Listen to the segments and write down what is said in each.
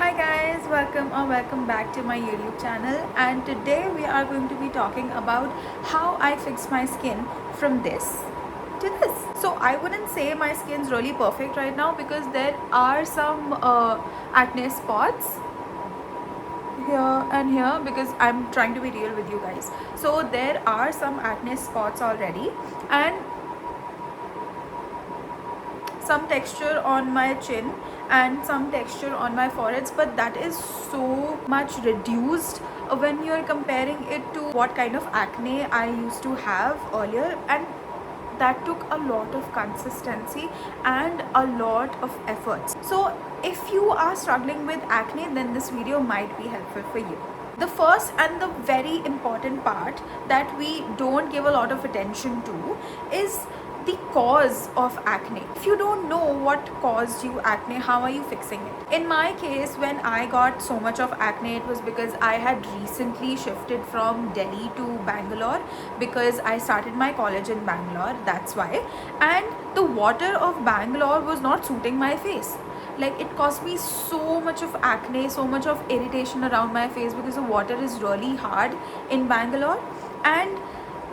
Hi guys, welcome back to my YouTube channel, and today we are going to be talking about how I fix my skin from this to this. So I wouldn't say my skin's really perfect right now because there are some acne spots here and here because I'm trying to be real with you guys. So there are some acne spots already and some texture on my chin and some texture on my foreheads, but that is so much reduced when you're comparing it to what kind of acne I used to have earlier, and that took a lot of consistency and a lot of efforts. So if you are struggling with acne, then this video might be helpful for you. The first and the very important part that we don't give a lot of attention to is the cause of acne. If you don't know what caused you acne, how are you fixing it? In my case, when I got so much of acne, it was because I had recently shifted from Delhi to Bangalore because I started my college in Bangalore, that's why. And the water of Bangalore was not suiting my face. Like, it caused me so much of acne, so much of irritation around my face because the water is really hard in Bangalore, and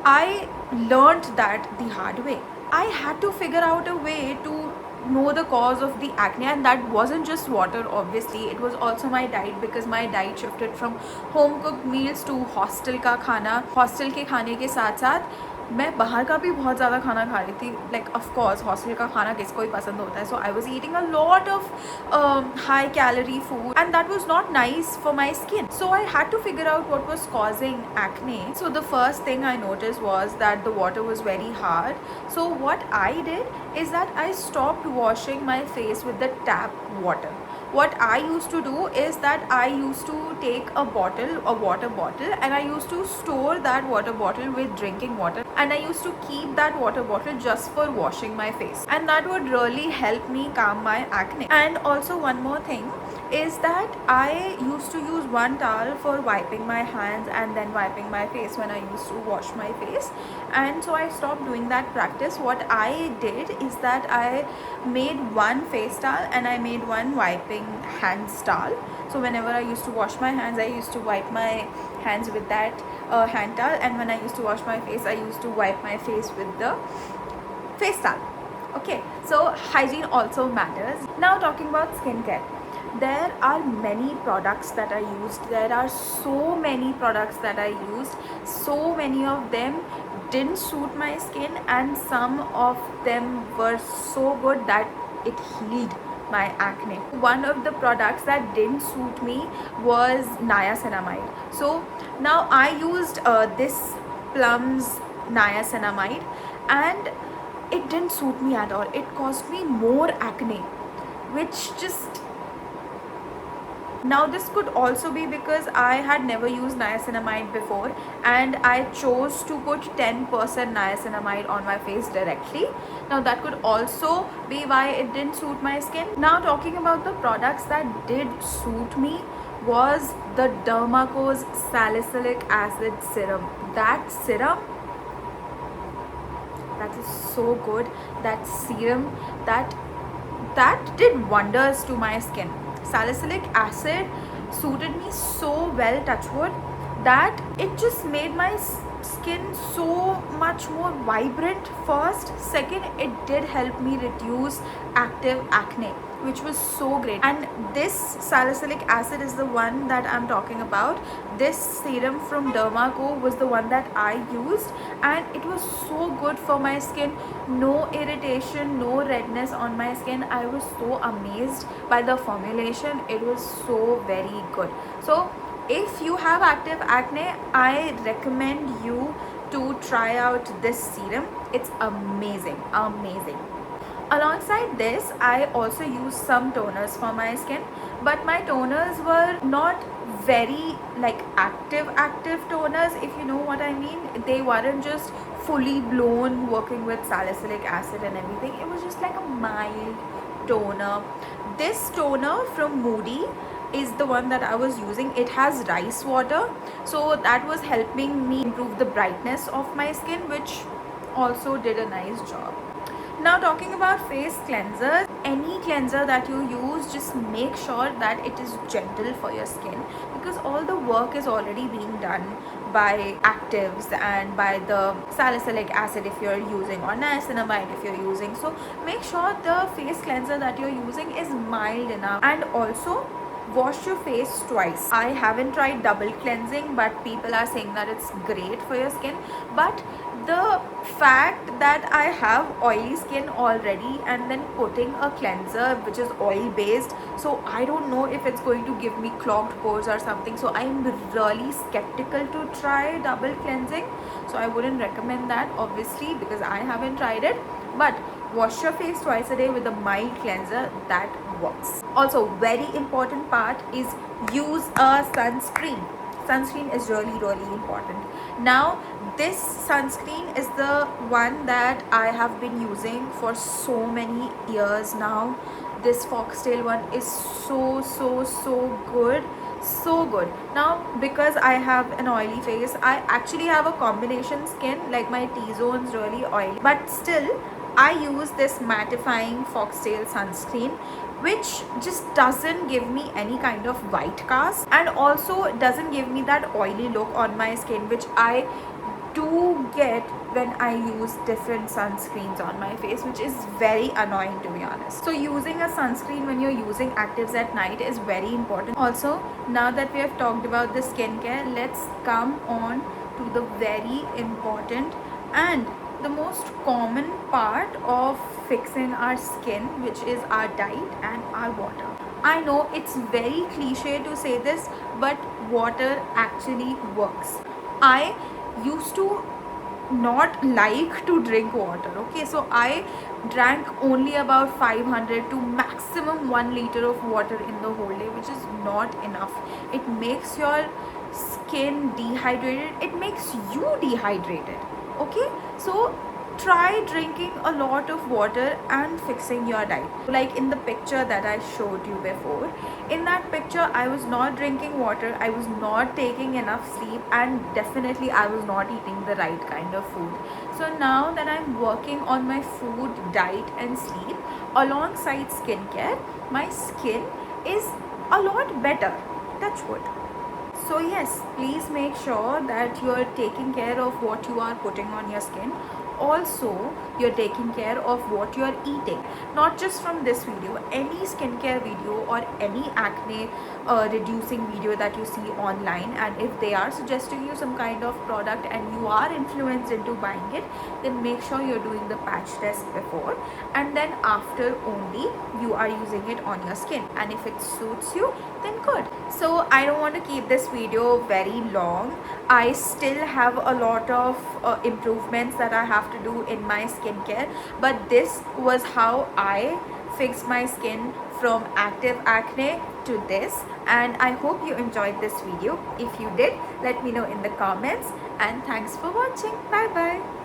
I learned that the hard way. I had to figure out a way to know the cause of the acne, and that wasn't just water. Obviously, it was also my diet because my diet shifted from home cooked meals to hostel का खाना. Hostel के खाने के साथ साथ मैं बाहर का भी बहुत ज़्यादा खाना खा रही थी. लाइक ऑफ कोर्स हॉस्टल का खाना किसको ही पसंद होता है. So I was eating a lot of high calorie food and that was not nice for my skin. So I had to figure out what was causing acne. So the first thing I noticed was that the water was very hard. So what I did is that I stopped washing my face with the tap water. What I used to do is that I used to take a water bottle, and I used to store that water bottle with drinking water, and I used to keep that water bottle just for washing my face, and that would really help me calm my acne. And also one more thing is that I used to use one towel for wiping my hands and then wiping my face when I used to wash my face, and so I stopped doing that practice. What I did is that I made one face towel and I made one wiping hands towel. So whenever I used to wash my hands, I used to wipe my hands with that hand towel, and when I used to wash my face, I used to wipe my face with the face towel. Okay, so hygiene also matters. Now talking about skincare, there are many products that I used. There are so many products that I used. So many of them didn't suit my skin, and some of them were so good that it healed my acne. One of the products that didn't suit me was niacinamide. So now I used this Plum's niacinamide, and it didn't suit me at all. It caused me more acne, which just... Now this could also be because I had never used niacinamide before, and I chose to put 10% niacinamide on my face directly. Now that could also be why it didn't suit my skin. Now talking about the products that did suit me was the Dermaco's salicylic acid serum. That serum, that is so good. That serum, that did wonders to my skin. Salicylic acid suited me so well, touchwood, that it just made my skin so much more vibrant. First, second, it did help me reduce active acne, which was so great. And this salicylic acid is the one that I'm talking about. This serum from Dermaco was the one that I used, and it was so good for my skin. No irritation, no redness on my skin. I was so amazed by the formulation. It was so very good. So if you have active acne, I recommend you to try out this serum. It's amazing. Alongside this, I also use some toners for my skin, but my toners were not very like active toners, if you know what I mean. They weren't just fully blown working with salicylic acid and everything. It was just like a mild toner. This toner from Moody is the one that I was using. It has rice water, so that was helping me improve the brightness of my skin, which also did a nice job. Now talking about face cleansers, any cleanser that you use, just make sure that it is gentle for your skin, because all the work is already being done by actives and by the salicylic acid if you're using, or niacinamide if you're using. So make sure the face cleanser that you're using is mild enough. And also wash your face twice. I haven't tried double cleansing, but people are saying that it's great for your skin. But the fact that I have oily skin already and then putting a cleanser which is oil based, so I don't know if it's going to give me clogged pores or something. So I'm really skeptical to try double cleansing. So I wouldn't recommend that, obviously, because I haven't tried it. But wash your face twice a day with a mild cleanser, that works. Also, very important part is use a sunscreen. Sunscreen is really important. Now this sunscreen is the one that I have been using for so many years now. This Foxtail one is so good, so good. Now because I have an oily face, I actually have a combination skin, like my T-zone's really oily, but still I use this mattifying Foxtail sunscreen, which just doesn't give me any kind of white cast, and also doesn't give me that oily look on my skin, which I do get when I use different sunscreens on my face, which is very annoying, to be honest. So using a sunscreen when you're using actives at night is very important. Also, now that we have talked about the skincare, let's come on to the very important and the most common part of fixing our skin, which is our diet and our water. I know it's very cliche to say this, but water actually works. I used to not like to drink water, okay, so I drank only about 500 to maximum 1 liter of water in the whole day, which is not enough. It makes your skin dehydrated, it makes you dehydrated, okay. So try drinking a lot of water and fixing your diet. Like in the picture that I showed you before, in that picture I was not drinking water, I was not taking enough sleep, and definitely I was not eating the right kind of food. So now that I'm working on my food, diet and sleep alongside skincare, my skin is a lot better, touch wood. So yes, please make sure that you're taking care of what you are putting on your skin. Also, you're taking care of what you're eating. Not just from this video, any skincare video or any acne reducing video that you see online, and if they are suggesting you some kind of product and you are influenced into buying it, then make sure you're doing the patch test before, and then after only you are using it on your skin. And if it suits you, then good. So I don't want to keep this video very long. I still have a lot of improvements that I have to do in my skincare, but this was how I fixed my skin from active acne to this, and I hope you enjoyed this video. If you did, let me know in the comments, and thanks for watching. Bye bye.